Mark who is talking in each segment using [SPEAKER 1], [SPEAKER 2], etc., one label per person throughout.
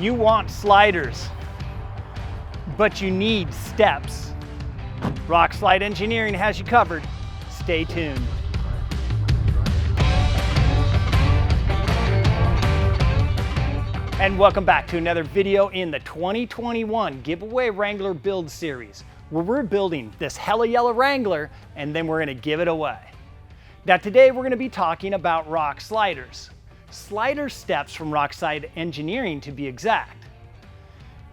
[SPEAKER 1] You want sliders, but you need steps. Rockslide Engineering has you covered. Stay tuned. And welcome back to another video in the 2021 Giveaway Wrangler Build Series, where we're building this hella yellow Wrangler and then we're gonna give it away. Now today we're gonna be talking about rock sliders. Slider steps from Rockslide Engineering to be exact.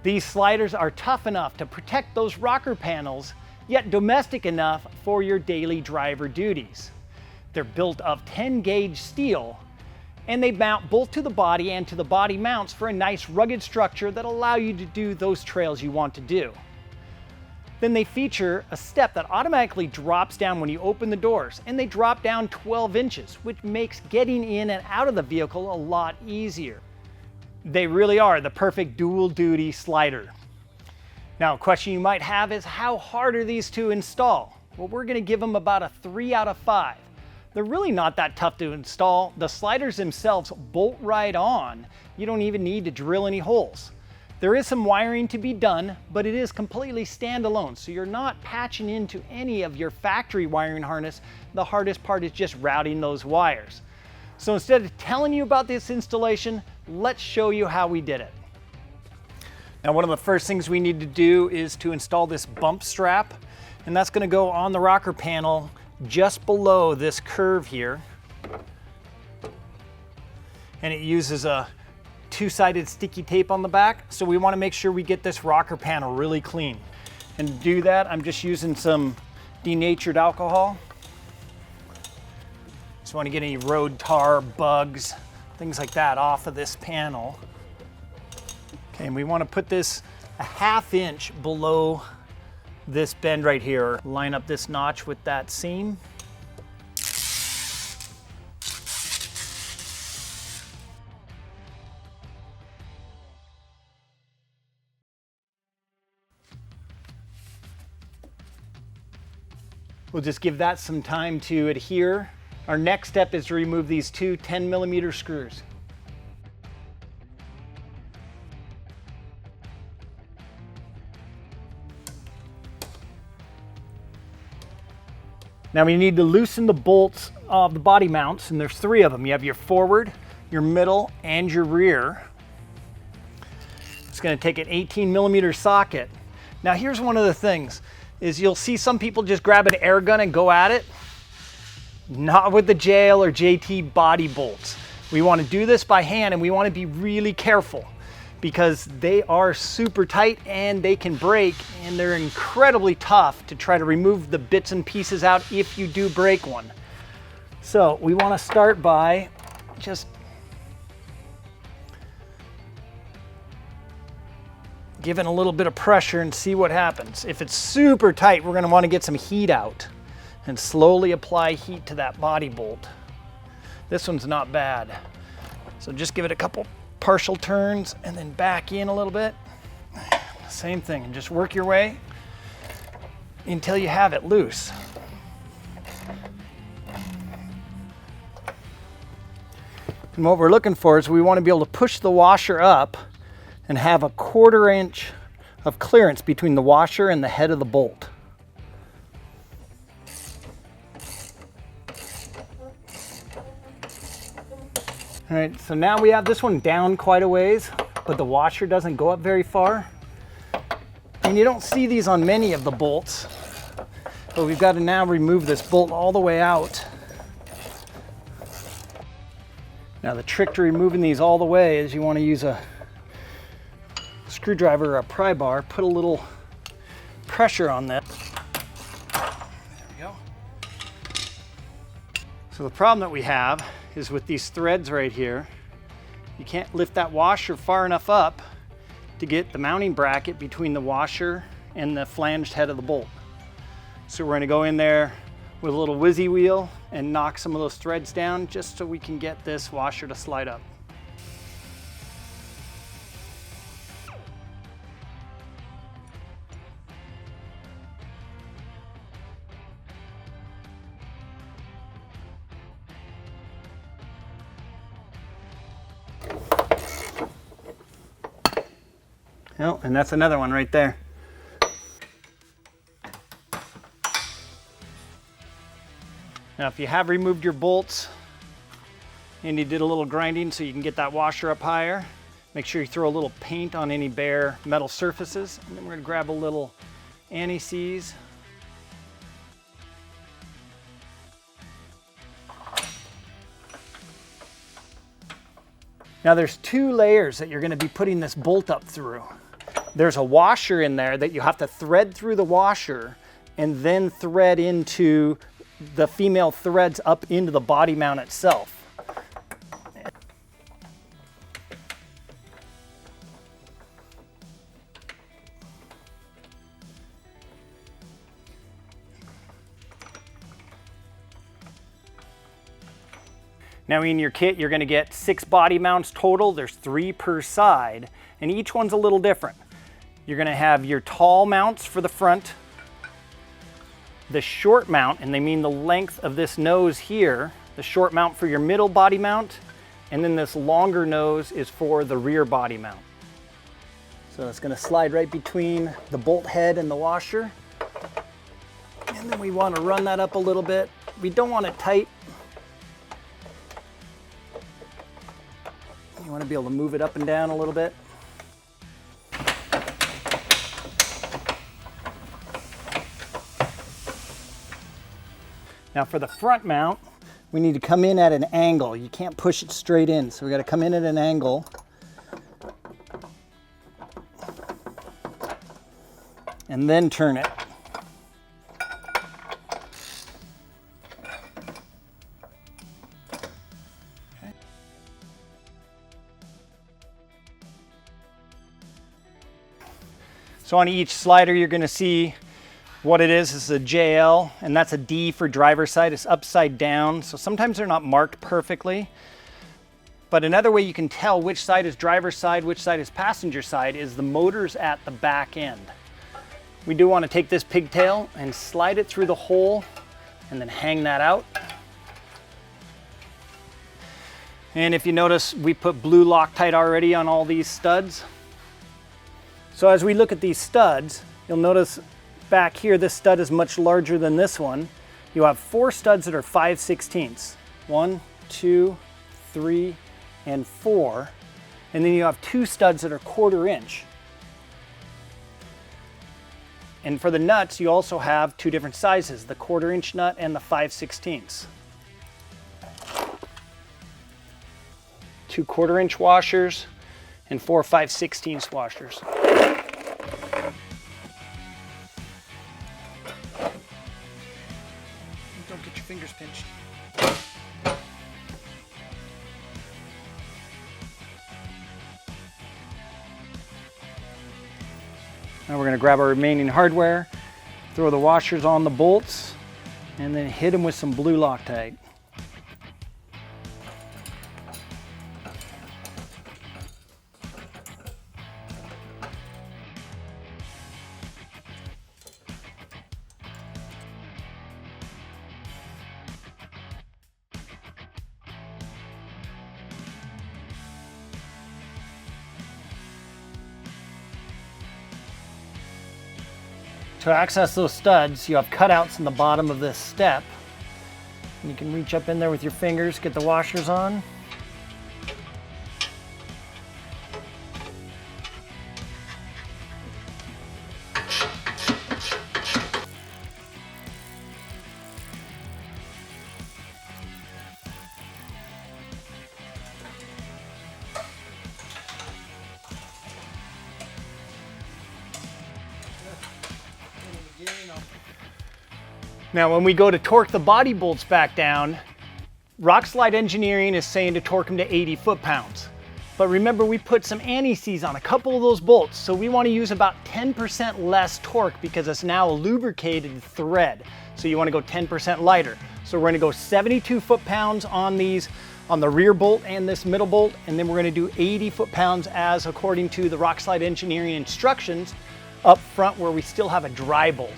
[SPEAKER 1] These sliders are tough enough to protect those rocker panels, yet domestic enough for your daily driver duties. They're built of 10 gauge steel, and they mount both to the body and to the body mounts for a nice rugged structure that allow you to do those trails you want to do. Then they feature a step that automatically drops down when you open the doors, and they drop down 12 inches, which makes getting in and out of the vehicle a lot easier. They really are the perfect dual duty slider. Now, a question you might have is how hard are these to install? Well, we're gonna give them about a 3 out of 5. They're really not that tough to install. The sliders themselves bolt right on. You don't even need to drill any holes. There is some wiring to be done, but it is completely standalone, so you're not patching into any of your factory wiring harness. The hardest part is just routing those wires. So instead of telling you about this installation, let's show you how we did it. Now, one of the first things we need to do is to install this bump strap, and that's gonna go on the rocker panel just below this curve here. And it uses a two-sided sticky tape on the back, so we want to make sure we get this rocker panel really clean. And to do that, I'm just using some denatured alcohol. Just want to get any road tar, bugs, things like that off of this panel. Okay, and we want to put this a 1/2 inch below this bend right here. Line up this notch with that seam. We'll just give that some time to adhere. Our next step is to remove these two 10mm screws. Now we need to loosen the bolts of the body mounts, and there's 3 of them. You have your forward, your middle, and your rear. It's going to take an 18mm socket. Now here's one of the things, is you'll see some people just grab an air gun and go at it. Not with the JL or JT body bolts. We want to do this by hand, and we want to be really careful because they are super tight and they can break, and they're incredibly tough to try to remove the bits and pieces out if you do break one. So we want to start by just giving a little bit of pressure and see what happens. If it's super tight, we're going to want to get some heat out and slowly apply heat to that body bolt. This one's not bad. So just give it a couple partial turns and then back in a little bit. Same thing, and just work your way until you have it loose. And what we're looking for is we want to be able to push the washer up and have a 1/4 inch of clearance between the washer and the head of the bolt. All right, so now we have this one down quite a ways, but the washer doesn't go up very far. And you don't see these on many of the bolts, but we've got to now remove this bolt all the way out. Now the trick to removing these all the way is you want to use a screwdriver or a pry bar, put a little pressure on this. There we go. So the problem that we have is with these threads right here, you can't lift that washer far enough up to get the mounting bracket between the washer and the flanged head of the bolt. So we're going to go in there with a little whizzy wheel and knock some of those threads down just so we can get this washer to slide up. Oh, and that's another one right there. Now, if you have removed your bolts and you did a little grinding so you can get that washer up higher, make sure you throw a little paint on any bare metal surfaces. And then we're gonna grab a little anti-seize. Now there's two layers that you're gonna be putting this bolt up through. There's a washer in there that you have to thread through the washer and then thread into the female threads up into the body mount itself. Now in your kit, you're gonna get 6 body mounts total. There's 3 per side, and each one's a little different. You're gonna have your tall mounts for the front, the short mount, and they mean the length of this nose here, the short mount for your middle body mount, and then this longer nose is for the rear body mount. So it's gonna slide right between the bolt head and the washer. And then we wanna run that up a little bit. We don't want it tight. You want to be able to move it up and down a little bit. Now for the front mount, we need to come in at an angle. You can't push it straight in, so we got to come in at an angle. And then turn it. So on each slider, you're gonna see what it is. This is a JL, and that's a D for driver's side. It's upside down, so sometimes they're not marked perfectly. But another way you can tell which side is driver's side, which side is passenger side, is the motors at the back end. We do wanna take this pigtail and slide it through the hole and then hang that out. And if you notice, we put blue Loctite already on all these studs. So as we look at these studs, you'll notice back here, this stud is much larger than this one. You have 4 studs that are 5/16. 1, 2, 3, and 4. And then you have 2 studs that are 1/4 inch. And for the nuts, you also have 2 different sizes, the 1/4 inch nut and the 5/16. 2 1/4 inch washers and 4 5/16 washers. Don't get your fingers pinched. Now we're going to grab our remaining hardware, throw the washers on the bolts, and then hit them with some blue Loctite. To access those studs, you have cutouts in the bottom of this step. You can reach up in there with your fingers, get the washers on. Now, when we go to torque the body bolts back down, Rockslide Engineering is saying to torque them to 80 foot-pounds. But remember, we put some anti-seize on a couple of those bolts, so we want to use about 10% less torque because it's now a lubricated thread. So you want to go 10% lighter. So we're going to go 72 foot-pounds on these, on the rear bolt and this middle bolt, and then we're going to do 80 foot-pounds as according to the Rockslide Engineering instructions up front where we still have a dry bolt.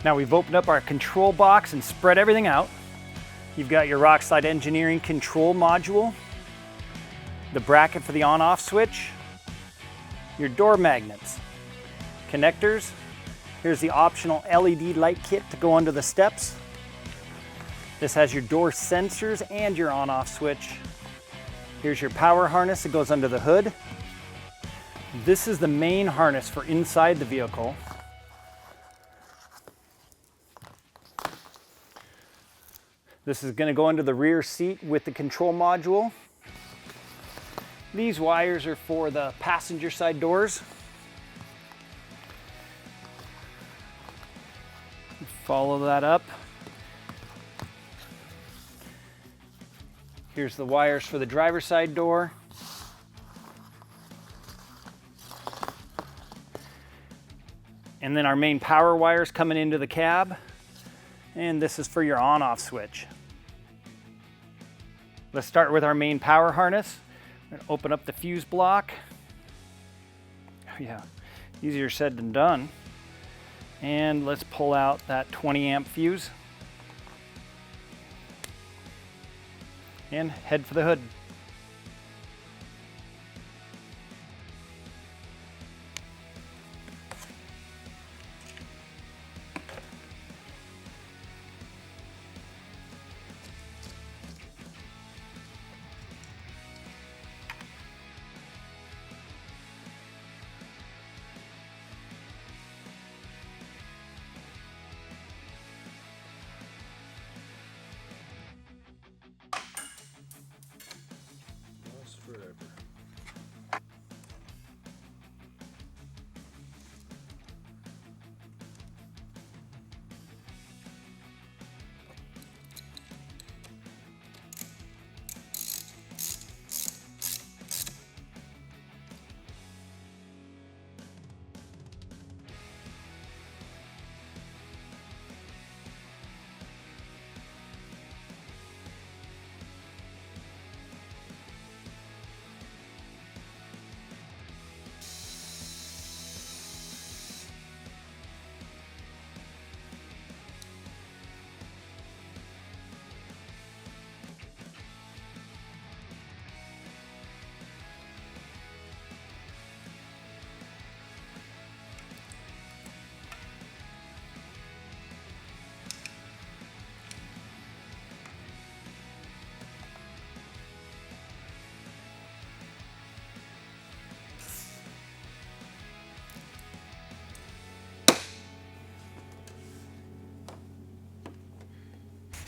[SPEAKER 1] Now we've opened up our control box and spread everything out. You've got your Rockslide Engineering control module, the bracket for the on-off switch, your door magnets, connectors. Here's the optional LED light kit to go under the steps. This has your door sensors and your on-off switch. Here's your power harness that goes under the hood. This is the main harness for inside the vehicle. This is going to go under the rear seat with the control module. These wires are for the passenger side doors. Follow that up. Here's the wires for the driver's side door. And then our main power wires coming into the cab. And this is for your on-off switch. Let's start with our main power harness. I'm going to open up the fuse block. Oh yeah, easier said than done. And let's pull out that 20 amp fuse. And head for the hood.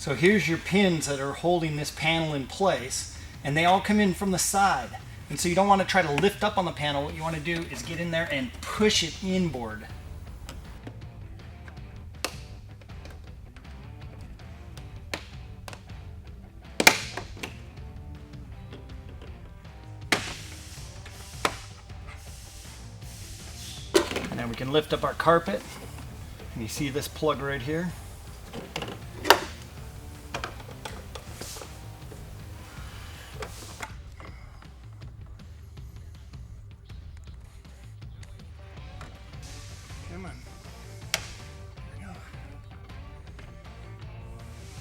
[SPEAKER 1] So here's your pins that are holding this panel in place, and they all come in from the side. And so you don't want to try to lift up on the panel. What you want to do is get in there and push it inboard. And then we can lift up our carpet. And you see this plug right here. Come on. There we go.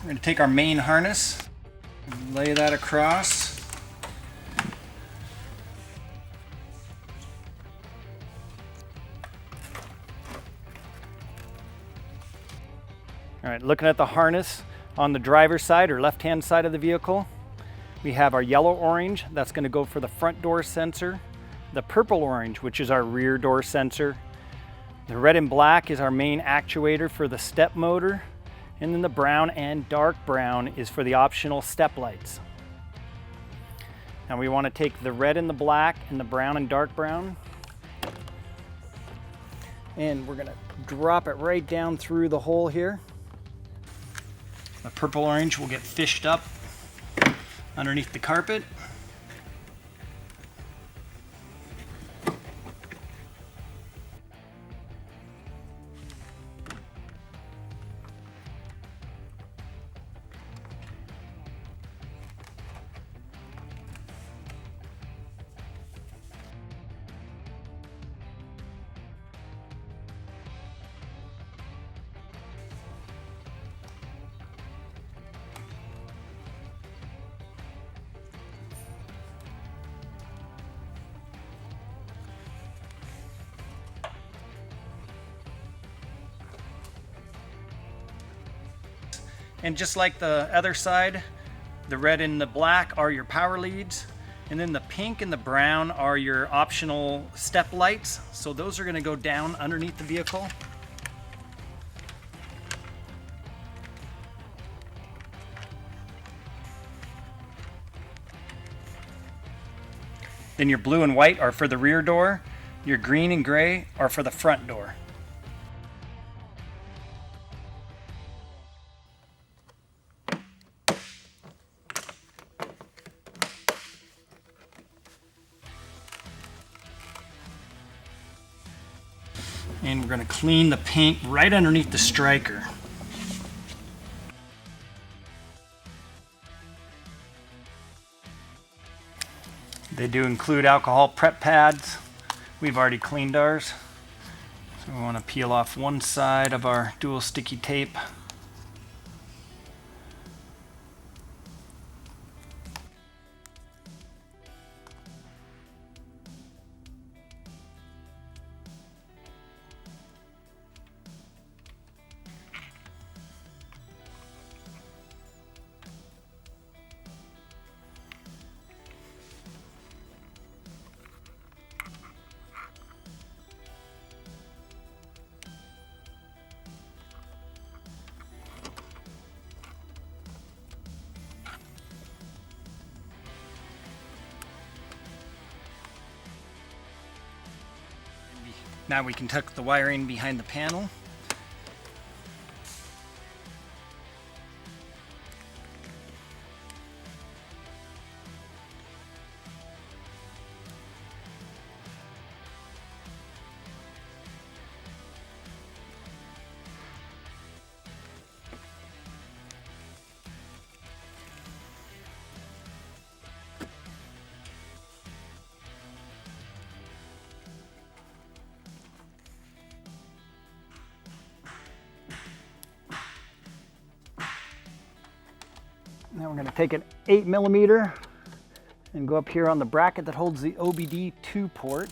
[SPEAKER 1] We're going to take our main harness and lay that across. All right, looking at the harness on the driver's side or left-hand side of the vehicle, we have our yellow-orange. That's going to go for the front door sensor. The purple-orange, which is our rear door sensor. The red and black is our main actuator for the step motor. And then the brown and dark brown is for the optional step lights. Now we want to take the red and the black and the brown and dark brown. And we're going to drop it right down through the hole here. The purple orange will get fished up underneath the carpet. And just like the other side, the red and the black are your power leads. And then the pink and the brown are your optional step lights. So those are going to go down underneath the vehicle. Then your blue and white are for the rear door. Your green and gray are for the front door. And we're going to clean the paint right underneath the striker. They do include alcohol prep pads. We've already cleaned ours. So we want to peel off one side of our dual sticky tape. Now we can tuck the wiring behind the panel. Now we're going to take an 8mm and go up here on the bracket that holds the OBD2 port.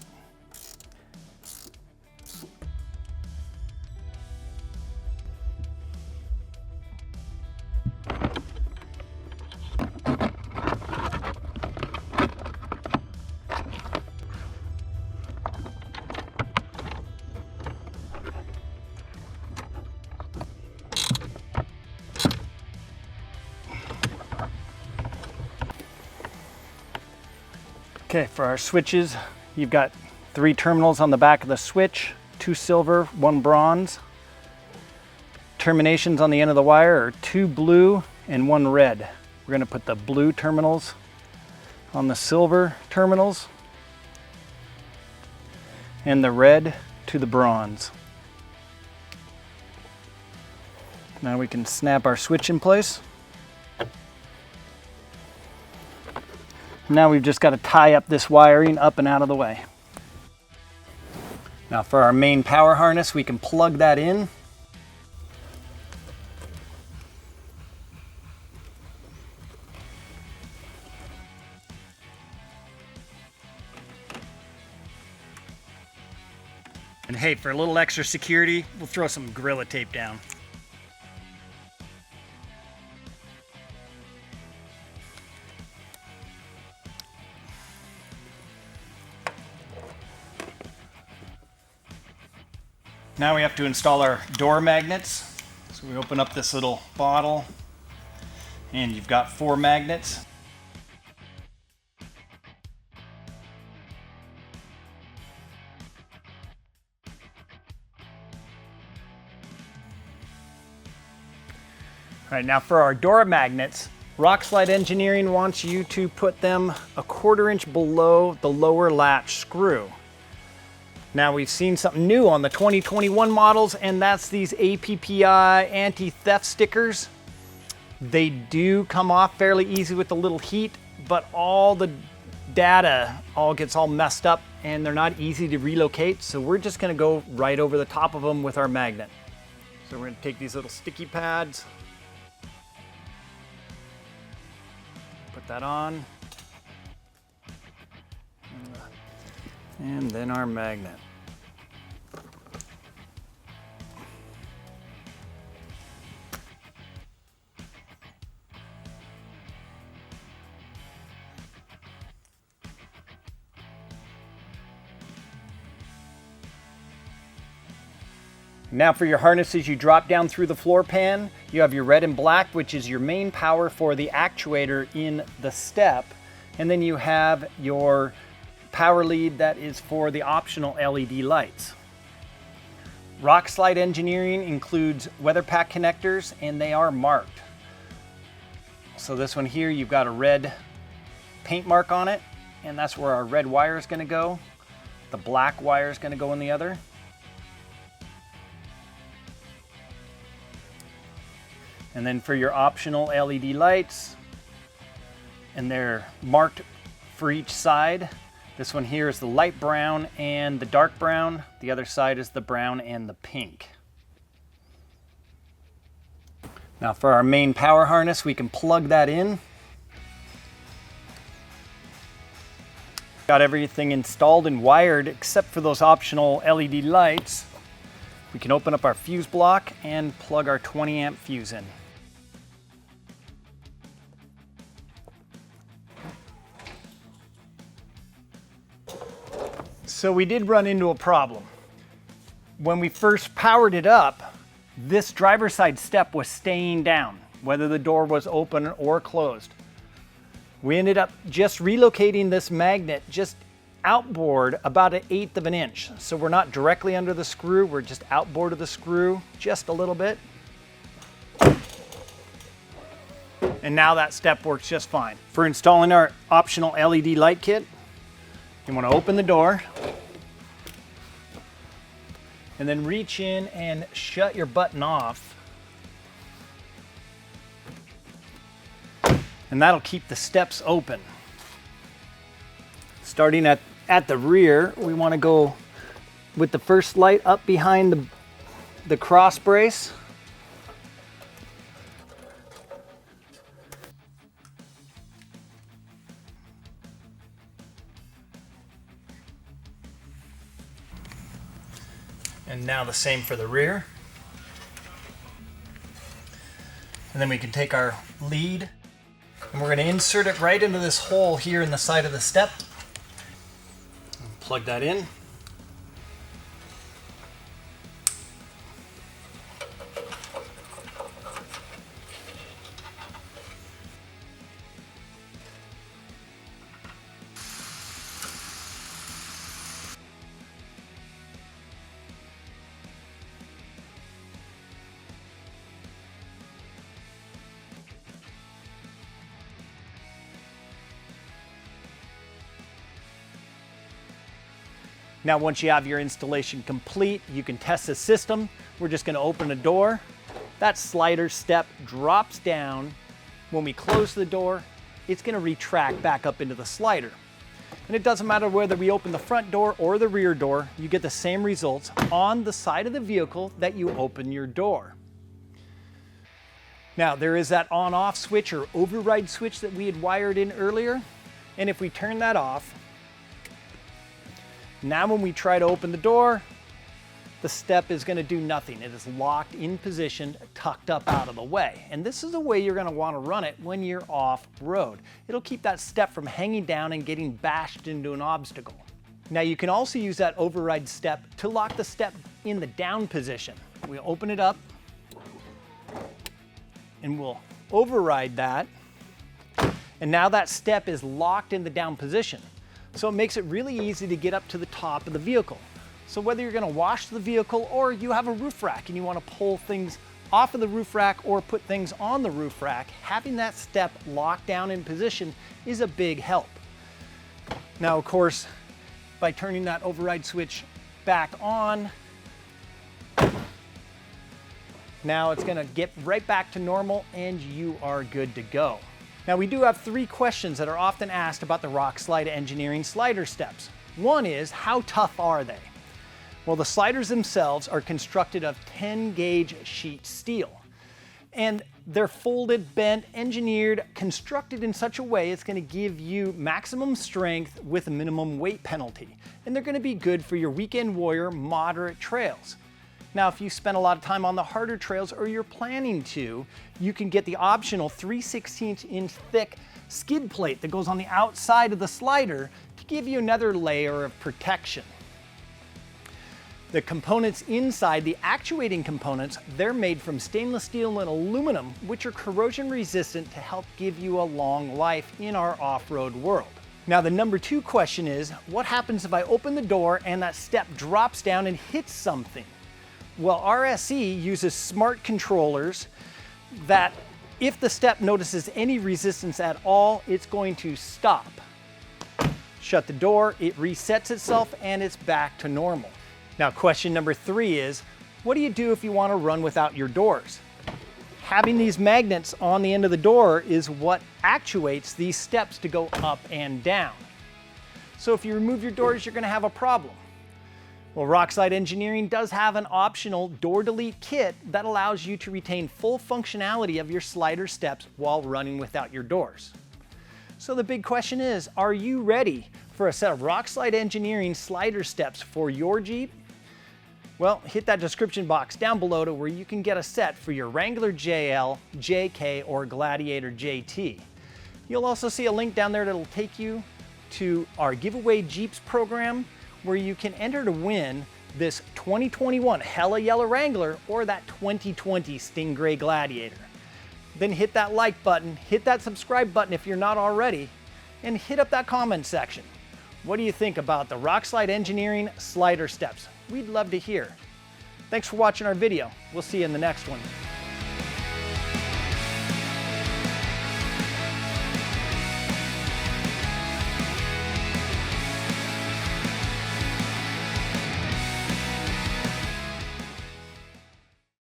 [SPEAKER 1] Okay, for our switches, you've got 3 terminals on the back of the switch, 2 silver, 1 bronze. Terminations on the end of the wire are 2 blue and 1 red. We're going to put the blue terminals on the silver terminals and the red to the bronze. Now we can snap our switch in place. Now we've just got to tie up this wiring up and out of the way. Now for our main power harness, we can plug that in. And hey, for a little extra security, we'll throw some Gorilla Tape down. Now we have to install our door magnets. So we open up this little bottle and you've got 4 magnets. All right, now for our door magnets, Rockslide Engineering wants you to put them a 1/4 inch below the lower latch screw. Now we've seen something new on the 2021 models, and that's these APPI anti-theft stickers. They do come off fairly easy with a little heat, but all the data gets all messed up and they're not easy to relocate. So we're just gonna go right over the top of them with our magnet. So we're gonna take these little sticky pads, put that on, and then our magnet. Now for your harnesses, you drop down through the floor pan. You have your red and black, which is your main power for the actuator in the step. And then you have your power lead that is for the optional LED lights. Rockslide Engineering includes weather pack connectors, and they are marked. So this one here, you've got a red paint mark on it, and that's where our red wire is going to go. The black wire is going to go in the other. And then for your optional LED lights, and they're marked for each side. This one here is the light brown and the dark brown. The other side is the brown and the pink. Now for our main power harness, we can plug that in. Got everything installed and wired except for those optional LED lights. We can open up our fuse block and plug our 20 amp fuse in. So we did run into a problem. When we first powered it up, this driver's side step was staying down, whether the door was open or closed. We ended up just relocating this magnet just outboard about 1/8 of an inch. So we're not directly under the screw, we're just outboard of the screw just a little bit. And now that step works just fine. For installing our optional LED light kit, you want to open the door and then reach in and shut your button off. And that'll keep the steps open. Starting at the rear, we want to go with the first light up behind the cross brace. And now the same for the rear. And then we can take our lead and we're going to insert it right into this hole here in the side of the step. Plug that in. Now, once you have your installation complete, you can test the system. We're just going to open a door. That slider step drops down. When we close the door, it's going to retract back up into the slider. And it doesn't matter whether we open the front door or the rear door, you get the same results on the side of the vehicle that you open your door. Now, there is that on-off switch or override switch that we had wired in earlier. And if we turn that off, now when we try to open the door, the step is going to do nothing. It is locked in position, tucked up out of the way. And this is the way you're going to want to run it when you're off-road. It'll keep that step from hanging down and getting bashed into an obstacle. Now you can also use that override step to lock the step in the down position. We'll open it up and we'll override that. And now that step is locked in the down position. So it makes it really easy to get up to the top of the vehicle. So whether you're going to wash the vehicle or you have a roof rack and you want to pull things off of the roof rack or put things on the roof rack, having that step locked down in position is a big help. Now, of course, by turning that override switch back on, now it's going to get right back to normal and you are good to go. Now, we do have 3 questions that are often asked about the Rockslide Engineering slider steps. One is, how tough are they? Well, the sliders themselves are constructed of 10 gauge sheet steel. And they're folded, bent, engineered, constructed in such a way it's going to give you maximum strength with a minimum weight penalty. And they're going to be good for your weekend warrior moderate trails. Now, if you spend a lot of time on the harder trails or you're planning to, you can get the optional 3/16 inch thick skid plate that goes on the outside of the slider to give you another layer of protection. The components inside, the actuating components, they're made from stainless steel and aluminum, which are corrosion resistant to help give you a long life in our off-road world. Now the number 2 question is, what happens if I open the door and that step drops down and hits something? Well, RSE uses smart controllers that if the step notices any resistance at all, it's going to stop. Shut the door, it resets itself, and it's back to normal. Now, question number 3 is, what do you do if you want to run without your doors? Having these magnets on the end of the door is what actuates these steps to go up and down. So if you remove your doors, you're going to have a problem. Well, Rockslide Engineering does have an optional door delete kit that allows you to retain full functionality of your slider steps while running without your doors. So the big question is, are you ready for a set of Rockslide Engineering slider steps for your Jeep? Well, hit that description box down below to where you can get a set for your Wrangler JL, JK, or Gladiator JT. You'll also see a link down there that'll take you to our giveaway Jeeps program, where you can enter to win this 2021 Hella Yellow Wrangler or that 2020 Stingray Gladiator. Then hit that like button, hit that subscribe button if you're not already, and hit up that comment section. What do you think about the Rockslide Engineering slider steps? We'd love to hear. Thanks for watching our video. We'll see you in the next one.